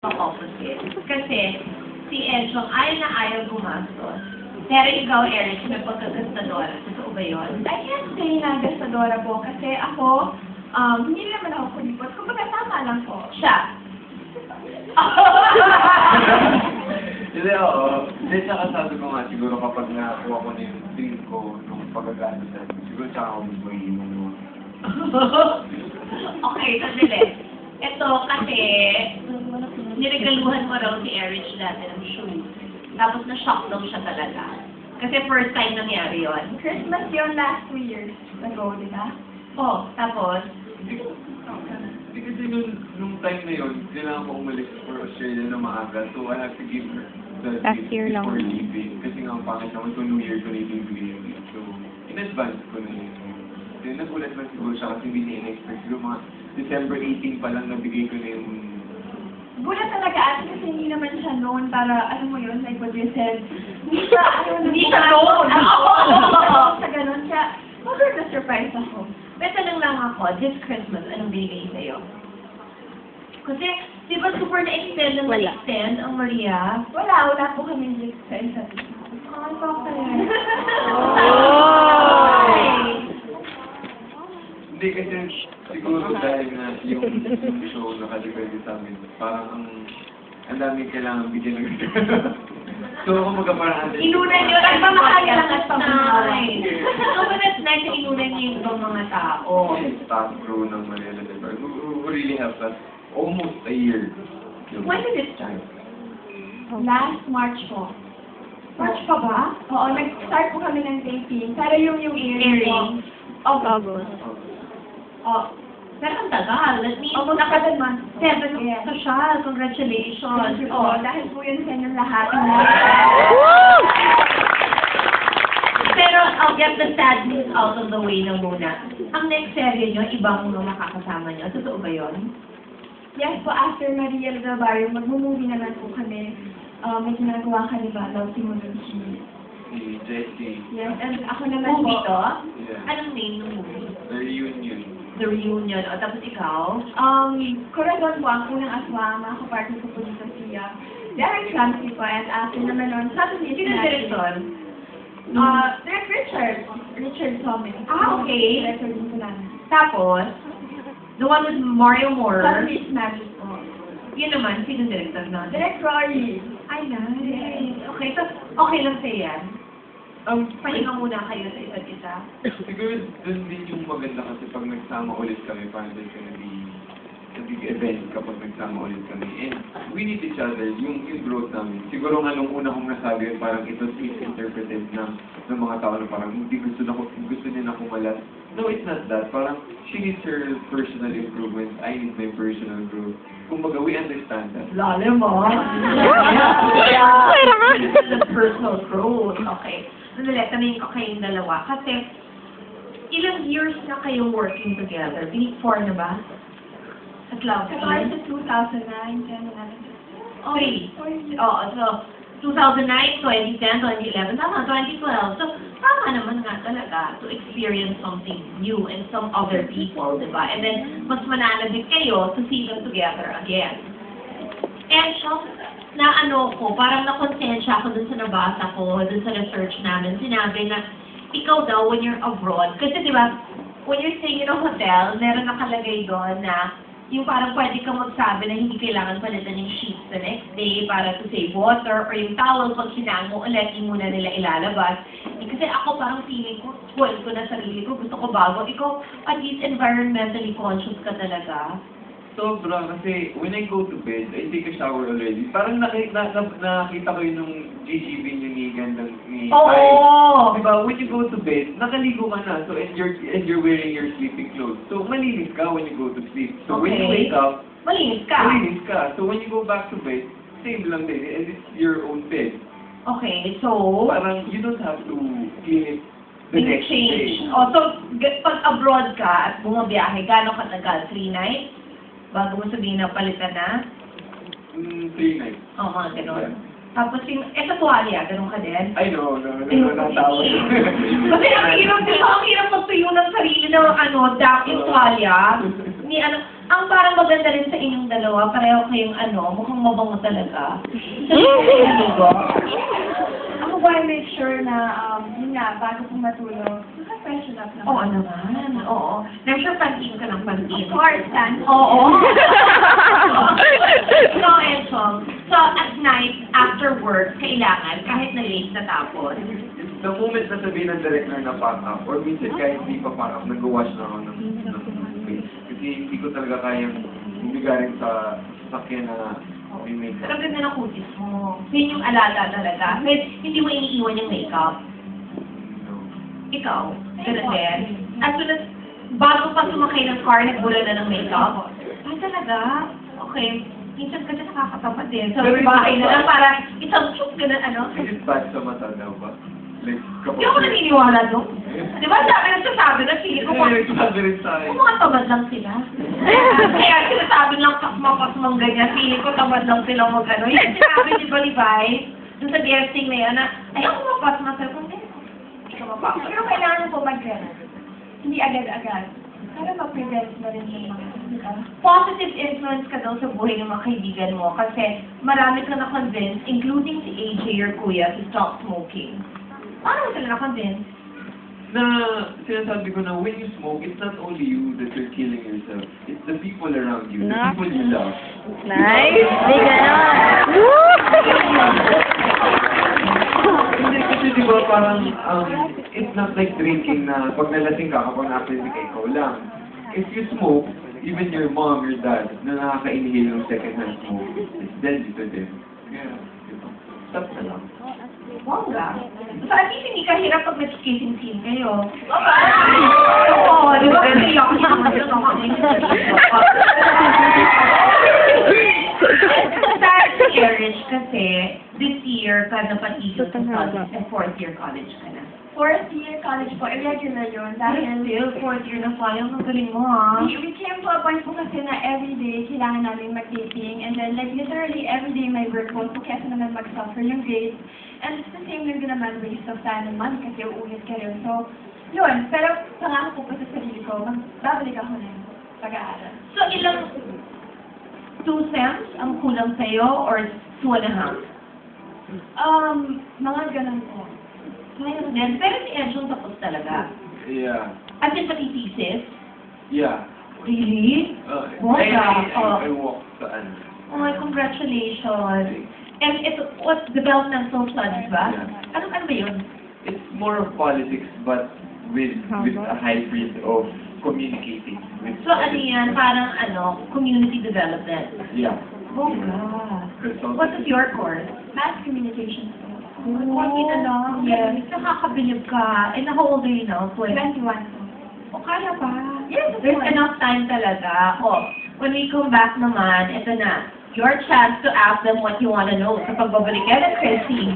opposite. Kasi, si Edgong ayaw na ayaw gumastos. Pero ikaw, Eric, may pagkagastadora. Totoo ba yun? I can't say na gastadora po kasi ako, hindi naman ako kulipot. Kumbaga tama lang po. Siya. Hindi, oo. Hindi, tsaka sabi ko nga, siguro kapag nakakuha ko na yung dream ko nung pagkagalitan, siguro tsaka ako gusto iinom mo. Okay, sandali. Ito kasi, niregaluhan mo raw si Eric dati ng shoe. Tapos na-shock daw siya talaga. Kasi first time nangyari yun. Christmas yun last 2 years ago, di ba? Oh, tapos, Hindi kasi nung time na yun, kailangan ko umalis for Australia na maaga. So I have to give her the Last gift year lang. before leaving. Kasi nga ang pangit naman so New Year ko na ibibigay yung gift. So in advance ko na yun. Then nagulat lang siguro siya kasi hindi niya in-expect. Siguro mga December 18 pa lang nabigay ko na yung... Gulat talaga at kasi hindi naman siya known para, alam mo yun, like what you said, hindi siya, Hindi siya known. Sa ganun siya, na-surprise ako. may tanong lang ako, this Christmas, anong binigay sa'yo? Kasi, di ba super na-extend ng Wala. na-extend ang Maria? Wala po kami gift sa isa't isa. Ay, bakit? Oh! Hindi kasi siguro dahil na yung show nakalagay sa amin, parang ang daming kailangan bigyan ng So, kumbaga parang... Inunan nyo lang ba Makakailangan at pamamahay. So, but that's nice na inunan nyo yung ibang mga tao. Staff crew ng Manila Liber, who really helped us almost a year. When did it start? Last March po. March pa ba? Oo, nag-start po kami ng taping. Pero yung earring po. August. Oh, Pero ang tagal. That means, almost 7 months. 7 Yes. ka siya. Congratulations. Thank you Oh. po. Dahil po yun sa inyong lahat. Woo! Pero I'll get the sad news out of the way na muna. Ang next serie nyo, ibang makakasama nyo. Totoo ba yun? Yes po, after Maria del Barrio, mag-movie naman po kami. May ginagawa ka ni Balaw, si Munichi. Si Jessie, Yes, and ako naman Movie po. to? yeah, Anong name ng movie? the reunion. The Reunion. O, tapos ikaw? Corazon po ang unang aswang, mga kapartner ko po dito si Derek Ramsey po, and after naman nun, Saturday Sino ang director? Derek Richard Sommer. Ah, okay. Director din po namin. Tapos, the one with Mario Moore. Saturday is Magic po. Yun naman, sino ang director nun? Direct Rory. Ay, nice. Okay, so, okay lang sa'yo yan. Pahinga muna kayo sa isa't isa. Siguro dun din yung maganda kasi pag nagsama ulit kami, parang there's gonna be a big event kapag nagsama ulit kami. And we need each other, yung growth namin. Siguro nga nung una kong nasabi yun, parang it was misinterpreted ng mga tao na parang hindi gusto niya na kumalas. No, it's not that. Parang she needs her personal improvement. I need my personal growth. Kumbaga, we understand that. Lalim mo. Yeah. The personal growth. Okay. Sandali, tanongin ko kayong dalawa. Kasi, ilang years na kayong working together? 4 na ba? At Love Kapag Team? sa 2009, 10, 11, 3. Oo, so, 2009, 2010, 2011, tama, 2012. So, tama naman nga talaga to experience something new and some other people, di ba? And then, mas mananabig kayo to see them together again. And so, na ano ko, parang nakonsensya ako dun sa nabasa ko, dun sa research namin, sinabi na, ikaw daw, when you're abroad, kasi di ba, when you're staying in a hotel, meron nakalagay doon na, yung parang pwede kang magsabi na hindi kailangan palitan yung sheets the next day para to save water, or yung towel pag sinang mo ulit, yung muna nila ilalabas. Kasi ako parang feeling ko, spoil ko na sarili ko, gusto ko bago. Ikaw, at least environmentally conscious ka talaga. Sobra, kasi when I go to bed, I take a shower already. Parang nakita ko yun nung GGB niyo ni Gandang ni Oo! Ty. Diba, when you go to bed, nakaligo ka na, so and you're wearing your sleeping clothes. So malinis ka when you go to sleep. So when you Okay. wake up, Malinis ka. malinis ka. So when you go back to bed, same lang din, and it's your own bed. Okay, so, Parang you don't have to clean it the you next change. day. O, so, pag abroad ka at bumabiyahe, gano'ng katagal? 3 nights? Bago mo sabihin na palitan na? 3 nights. Oo, mga gano'n. Tapos yung, sa tuwalya, gano'n ka din? I know, natawa. Kasi ang hirap, di ba? Ang hirap magtuyo ng sarili ng dap yung tuwalya. Ni ano, ang parang maganda rin sa inyong dalawa, pareho kayong mukhang mabango talaga. Ligo. Ako po ay make sure na, yun nga, bago po matulog, naka-freshen up naman. Oo naman, oo. Na-sure pantiin ka ng pantiin. Of course, Dan. Oo. So, Enchong, so at night, after work, kailangan, kahit na late natapos, The moment na sabihin ng director na pack up, or minsan kahit hindi pa pack up, nag-wash na ako ng face. Kasi hindi ko talaga kayang bumigarin sa sasakyan na may makeup. pero ganda ng kutis mo. Yun yung alaga talaga. Hindi mo iniiwan yung makeup. No. Ikaw, ganun din. As soon as, bago pa sumakay ng car, nagbula na ng makeup. Ay, talaga? Okay. Minsan kasi nakakatamad din. So, Pero bahay ito na lang ba? para isang chuk, ganun Is it bad sa mata daw ba? Like, Hindi ako naniniwala doon. Di ba sabi nagsasabi na sige ko kung Sabi rin sa akin. mga tamad lang sila. Kaya sinasabi lang pasmang ganyan, feeling ko tamad lang sila mag-ano. Yung sinabi ni Balibay, dun sa guesting na yan, na ayaw ko mapasma sa kung hindi ka mapasma. Pero kailangan po mag-rest. Hindi agad-agad. Para ma-prevent na rin yung mga, di ba? Positive influence ka daw sa buhay ng mga kaibigan mo kasi marami ka na-convince, including si AJ, your kuya, to stop smoking. Paano mo sila na-convince? Na sinasabi ko na when you smoke, it's not only you that you're killing yourself. It's the people around you, the No. people you love. Nice. Hindi ganon. Hindi kasi di ba parang, it's not like drinking na pag nalasing ka, kapag na-appreciate ka, ikaw lang. If you smoke, even your mom, your dad, na nakaka-inhale ng second-hand smoke, it's deadly to them. Kaya, di ba? Stop na lang. Bongga. So, at least hindi ka hirap pag nag-kissing scene kayo. Oo, di ba? Kasi ako naman yun. Dahil si Erish kasi, this year ka napatigil sa college and fourth year college ka na. Fourth year college po, irregular yun. Dahil Still, fourth year na sayang. Ang galing mo, ha? we came to a point po kasi na everyday kailangan namin mag-dating and then like literally everyday may work po kesa naman mag-suffer yung grades. And it's the same din naman waste of time naman kasi uulit ka rin. So, yun. Pero pangako po sa sarili ko, babalik ako na pag-aaral. So, ilang 2 sems ang kulang sa'yo or 2.5? Mga ganun po. Ngayon din. Pero si Enchong tapos talaga. Yeah. At yung pati thesis? Yeah. Really? I Oh. walked sa ano. Oh my, congratulations. And ito, what, developmental studies ba? Yeah. Ano ba yun? It's more of politics, but with a hybrid of communicating with. So, ano yan? Parang, community development. Yeah. Bongga. Consulting. What is your course? Mass communication po. Konti na lang. Yes. Nakakabilib ka. And how old are you now? 21 po. O, kaya pa. Yes, of There's course. enough time talaga. O, when we come back naman, ito na. Your chance to ask them what you want to know sa pagbabalik yan ng Chris TV.